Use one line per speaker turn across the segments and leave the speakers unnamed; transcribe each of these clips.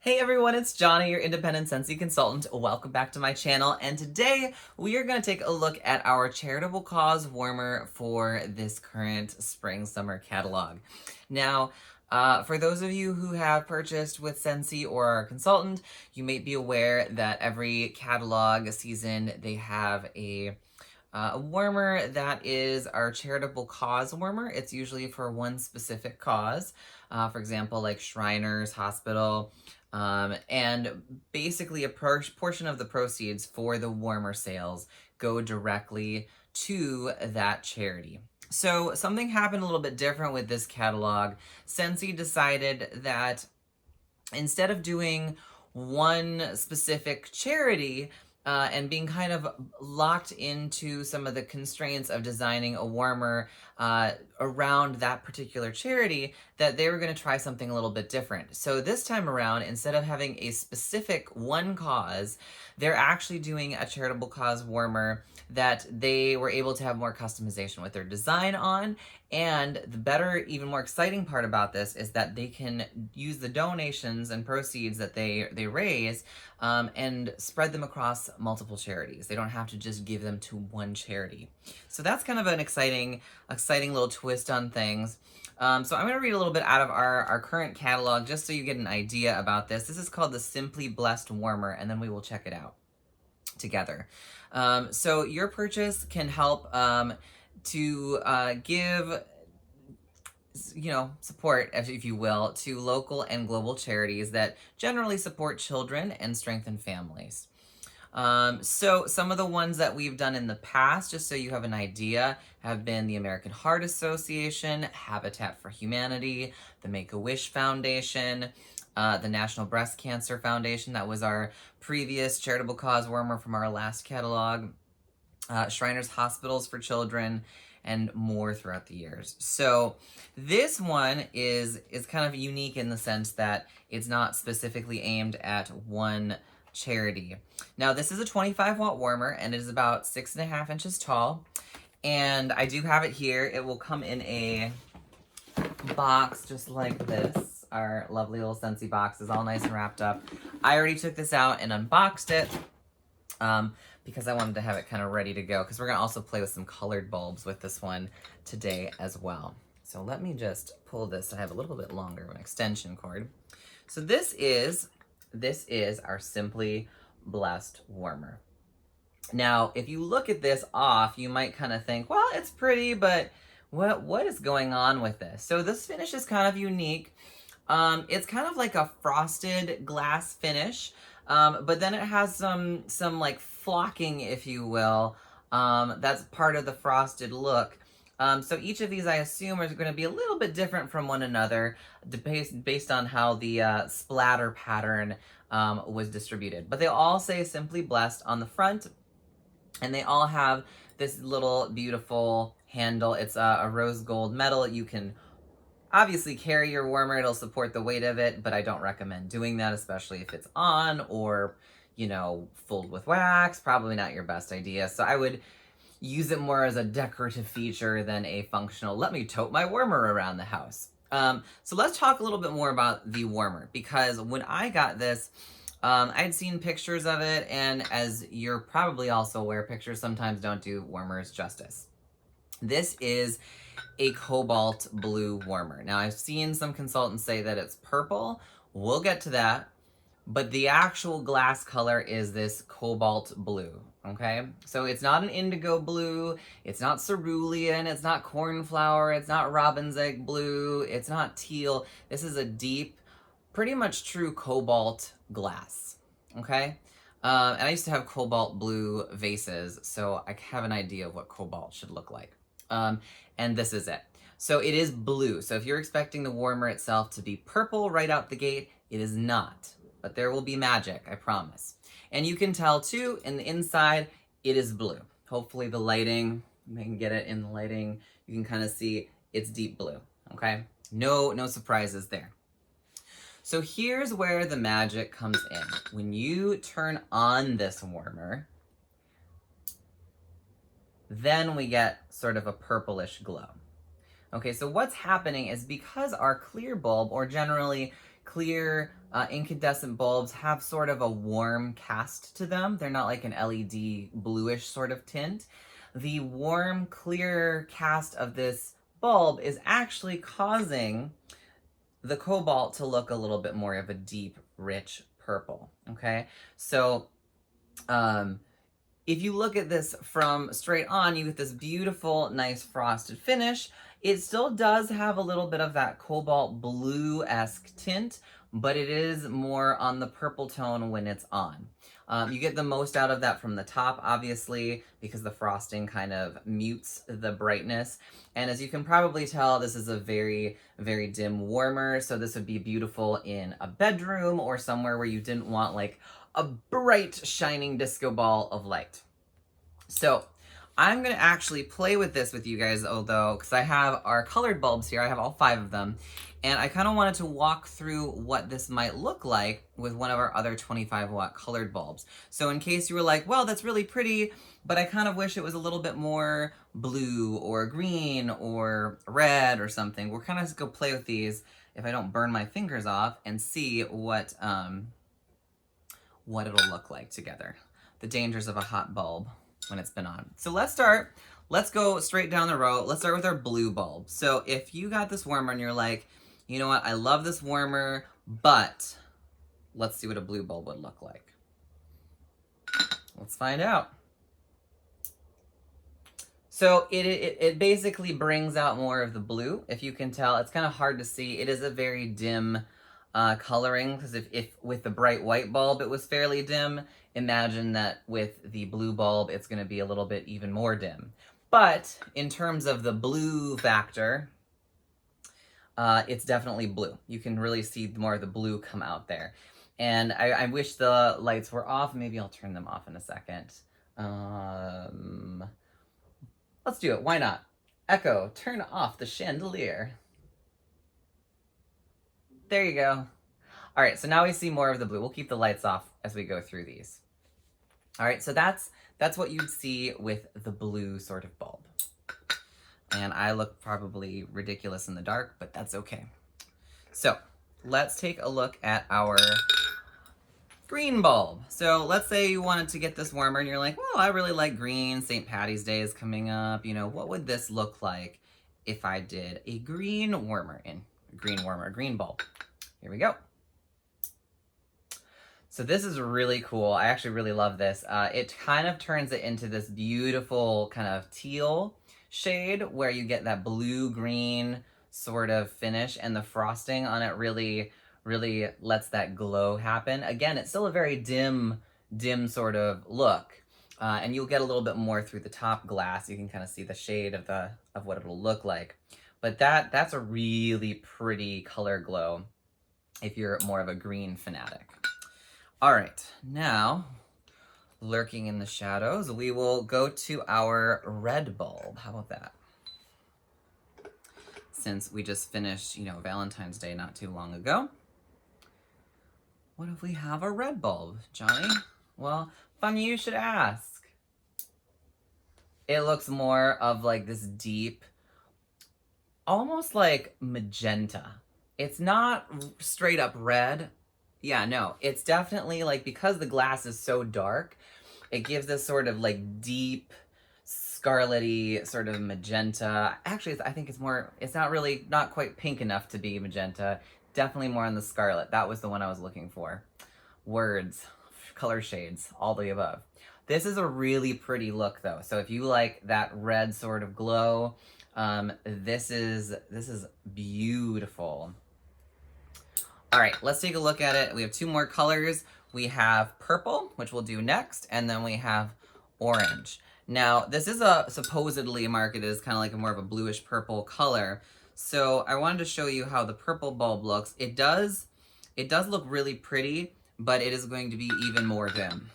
Hey everyone, it's Johnny, your independent Scentsy consultant. Welcome back to my channel, and today we are going to take a look at our charitable cause warmer for this current spring-summer catalog. Now, for those of you who have purchased with Scentsy or our consultant, you may be aware that every catalog season they have a warmer that is our charitable cause warmer. It's usually for one specific cause, for example, like Shriners Hospital, and basically a portion of the proceeds for the warmer sales go directly to that charity. So something happened a little bit different with this catalog. Scentsy decided that instead of doing one specific charity, and being kind of locked into some of the constraints of designing a warmer around that particular charity, that they were going to try something a little bit different. So this time around, instead of having a specific one cause, they're actually doing a charitable cause warmer that they were able to have more customization with their design on. And the better, even more exciting part about this is that they can use the donations and proceeds that they raise and spread them across multiple charities. They don't have to just give them to one charity. So that's kind of an exciting little twist on things. So I'm going to read a little bit out of our current catalog just so you get an idea about this. This is called the Simply Blessed Warmer, and then we will check it out together. So your purchase can help to give, support, if you will, to local and global charities that generally support children and strengthen families. So some of the ones that we've done in the past, just so you have an idea, have been the American Heart Association, Habitat for Humanity, the Make-A-Wish Foundation, the National Breast Cancer Foundation. That was our previous charitable cause warmer from our last catalog. Shriners Hospitals for Children, and more throughout the years. So this one is kind of unique in the sense that it's not specifically aimed at one charity. Now this is a 25-watt warmer, and it is about 6.5 inches tall. And I do have it here. It will come in a box just like this. Our lovely little Scentsy box is all nice and wrapped up. I already took this out and unboxed it because I wanted to have it kind of ready to go, because we're going to also play with some colored bulbs with this one today as well. So let me just pull this. I have a little bit longer of an extension cord. So this is our Simply Blessed warmer. Now, if you look at this off, you might kind of think, well, it's pretty, but what is going on with this? So this finish is kind of unique. It's kind of like a frosted glass finish, but then it has some like flocking, if you will. That's part of the frosted look. So each of these, I assume, are going to be a little bit different from one another based on how the splatter pattern was distributed. But they all say Simply Blessed on the front, and they all have this little beautiful handle. It's a rose gold metal. You can obviously carry your warmer. It'll support the weight of it, but I don't recommend doing that, especially if it's on or, filled with wax. Probably not your best idea. So I would use it more as a decorative feature than a functional, let me tote my warmer around the house. So let's talk a little bit more about the warmer, because when I got this, I'd seen pictures of it, and as you're probably also aware, pictures sometimes don't do warmers justice. This is a cobalt blue warmer. Now, I've seen some consultants say that it's purple. We'll get to that. But the actual glass color is this cobalt blue, okay? So it's not an indigo blue, it's not cerulean, it's not cornflower, it's not robin's egg blue, it's not teal. This is a deep, pretty much true cobalt glass, okay? And I used to have cobalt blue vases, so I have an idea of what cobalt should look like. And this is it. So it is blue. So if you're expecting the warmer itself to be purple right out the gate, it is not. But there will be magic, I promise. And you can tell too, in the inside, it is blue. Hopefully the lighting, you can get it in the lighting, you can kind of see it's deep blue, okay? No surprises there. So here's where the magic comes in. When you turn on this warmer, then we get sort of a purplish glow. Okay, so what's happening is because our clear bulb, or generally clear incandescent bulbs have sort of a warm cast to them. They're not like an LED bluish sort of tint. The warm, clear cast of this bulb is actually causing the cobalt to look a little bit more of a deep, rich purple, okay? So if you look at this from straight on, you get this beautiful, nice frosted finish. It still does have a little bit of that cobalt blue-esque tint, but it is more on the purple tone when it's on. You get the most out of that from the top, obviously, because the frosting kind of mutes the brightness. And as you can probably tell, this is a very, very dim warmer, so this would be beautiful in a bedroom or somewhere where you didn't want like a bright, shining disco ball of light. So I'm gonna actually play with this with you guys, although, because I have our colored bulbs here, I have all 5 of them, and I kind of wanted to walk through what this might look like with one of our other 25-watt colored bulbs. So in case you were like, well, that's really pretty, but I kind of wish it was a little bit more blue or green or red or something, we're kind of just go play with these if I don't burn my fingers off and see what it'll look like together. The dangers of a hot bulb when it's been on. So let's go straight down the row. Let's start with our blue bulb. So if you got this warmer and you're like, you know what, I love this warmer, but let's see what a blue bulb would look like. Let's find out. So it basically brings out more of the blue. If you can tell, it's kind of hard to see. It is a very dim coloring, because if with the bright white bulb it was fairly dim, imagine that with the blue bulb it's going to be a little bit even more dim. But in terms of the blue factor, it's definitely blue. You can really see more of the blue come out there. And I wish the lights were off. Maybe I'll turn them off in a second. Let's do it. Why not? Echo, turn off the chandelier. There you go. All right, so now we see more of the blue. We'll keep the lights off as we go through these. All right, so that's what you'd see with the blue sort of bulb. And I look probably ridiculous in the dark, but that's okay. So let's take a look at our green bulb. So let's say you wanted to get this warmer and you're like, well, I really like green. St. Patty's Day is coming up. You know, what would this look like if I did a green warmer in a green bulb? Here we go. So this is really cool. I actually really love this. It kind of turns it into this beautiful kind of teal shade where you get that blue-green sort of finish, and the frosting on it really lets that glow happen. Again, it's still a very dim sort of look, and you'll get a little bit more through the top glass. You can kind of see the shade of what it'll look like. But that's a really pretty color glow if you're more of a green fanatic. All right, now, lurking in the shadows, we will go to our red bulb. How about that? Since we just finished, you know, Valentine's Day not too long ago. What if we have a red bulb, Johnny? Well, funny you should ask. It looks more of like this deep, almost like magenta. It's not straight up red. Yeah, no, it's definitely like, because the glass is so dark, it gives this sort of like deep, scarlety sort of magenta. Actually, I think it's not quite pink enough to be magenta. Definitely more on the scarlet. That was the one I was looking for. Words, color shades, all the above. This is a really pretty look though. So if you like that red sort of glow, this is beautiful. All right, let's take a look at it. We have 2 more colors. We have purple, which we'll do next, and then we have orange. Now, this is supposedly marketed as kind of like a more of a bluish purple color. So I wanted to show you how the purple bulb looks. It does look really pretty, but it is going to be even more dim.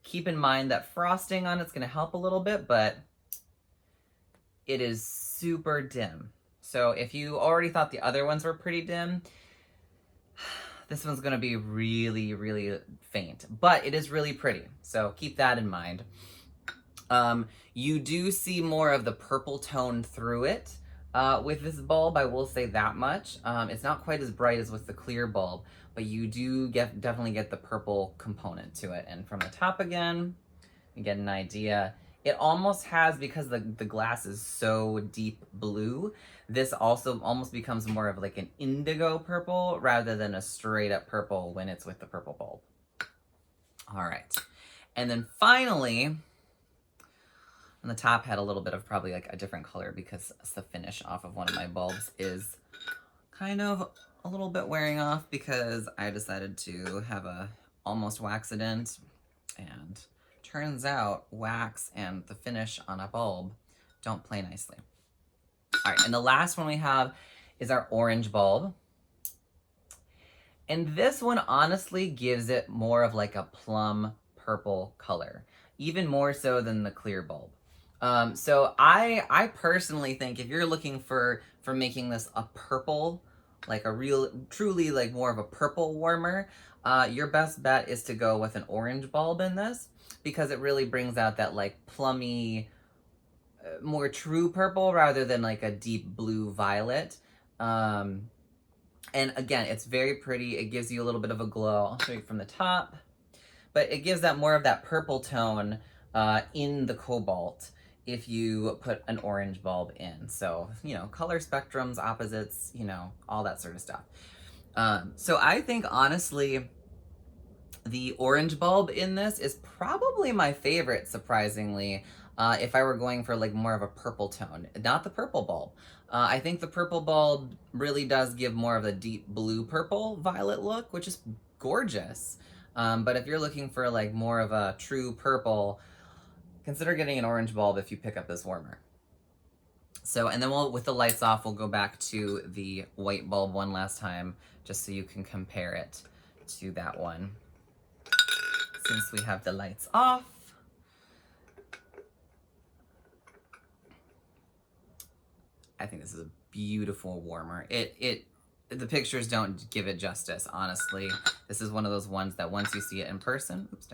Keep in mind that frosting on it's going to help a little bit, but it is super dim. So if you already thought the other ones were pretty dim, this one's going to be really faint, but it is really pretty. So keep that in mind. You do see more of the purple tone through it, With this bulb, I will say that much. It's not quite as bright as with the clear bulb, but you do definitely get the purple component to it. And from the top again, you get an idea. It almost has, because the glass is so deep blue, this also almost becomes more of like an indigo purple rather than a straight up purple when it's with the purple bulb. All right. And then finally, on the top had a little bit of probably like a different color because the finish off of one of my bulbs is kind of a little bit wearing off because I decided to have a almost waxident, and turns out wax and the finish on a bulb don't play nicely. All right, and the last one we have is our orange bulb. And this one honestly gives it more of like a plum purple color, even more so than the clear bulb. So I personally think if you're looking for making this a purple, like a real, truly like more of a purple warmer, your best bet is to go with an orange bulb in this, because it really brings out that like plummy, more true purple rather than like a deep blue violet. And again, it's very pretty. It gives you a little bit of a glow. I'll show you from the top, but it gives that more of that purple tone in the cobalt if you put an orange bulb in. So, you know, color spectrums, opposites, you know, all that sort of stuff. So I think honestly, the orange bulb in this is probably my favorite, surprisingly, if I were going for like more of a purple tone, not the purple bulb. I think the purple bulb really does give more of a deep blue purple violet look, which is gorgeous. But if you're looking for like more of a true purple, consider getting an orange bulb if you pick up this warmer. So, and then with the lights off, we'll go back to the white bulb one last time, just so you can compare it to that one. Since we have the lights off. I think this is a beautiful warmer. The pictures don't give it justice, honestly. This is one of those ones that once you see it in person, oops,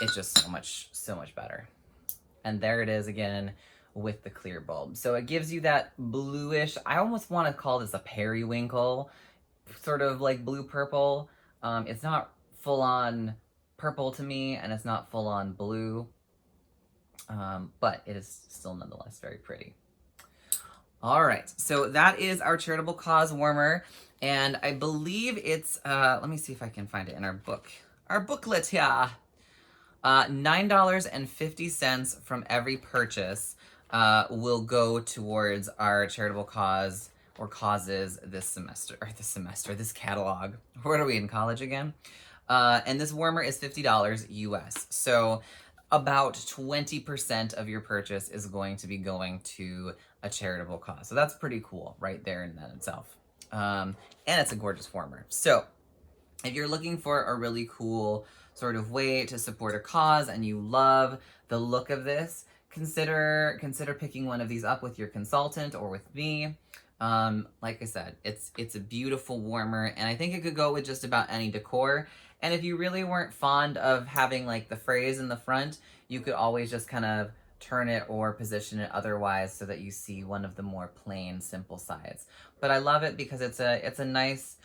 it's just so much better. And there it is again with the clear bulb. So it gives you that bluish, I almost want to call this a periwinkle, sort of like blue purple. It's not full on purple to me, and it's not full on blue, but it is still nonetheless very pretty. All right, so that is our charitable cause warmer, and I believe it's, let me see if I can find it in our booklet here. $9.50 from every purchase will go towards our charitable cause or causes this catalog. What are we in college again? And this warmer is $50 US. So about 20% of your purchase is going to be going to a charitable cause. So that's pretty cool right there in that itself. And it's a gorgeous warmer. So if you're looking for a really cool sort of way to support a cause and you love the look of this, consider picking one of these up with your consultant or with me. Like I said, it's a beautiful warmer, and I think it could go with just about any decor. And if you really weren't fond of having like the phrase in the front, you could always just kind of turn it or position it otherwise so that you see one of the more plain, simple sides. But I love it because it's a nice,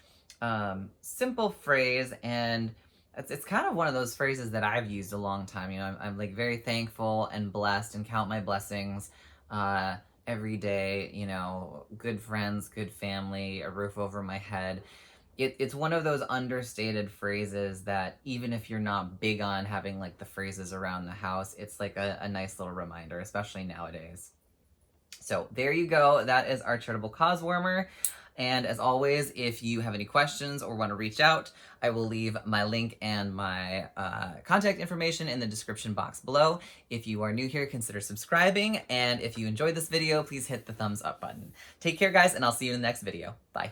simple phrase, and it's kind of one of those phrases that I've used a long time. You know, I'm like very thankful and blessed and count my blessings every day. You know, good friends, good family, a roof over my head. It's one of those understated phrases that even if you're not big on having like the phrases around the house, it's like a nice little reminder, especially nowadays. So there you go. That is our charitable cause warmer. And as always, if you have any questions or want to reach out, I will leave my link and my contact information in the description box below. If you are new here, consider subscribing. And if you enjoyed this video, please hit the thumbs up button. Take care, guys, and I'll see you in the next video. Bye.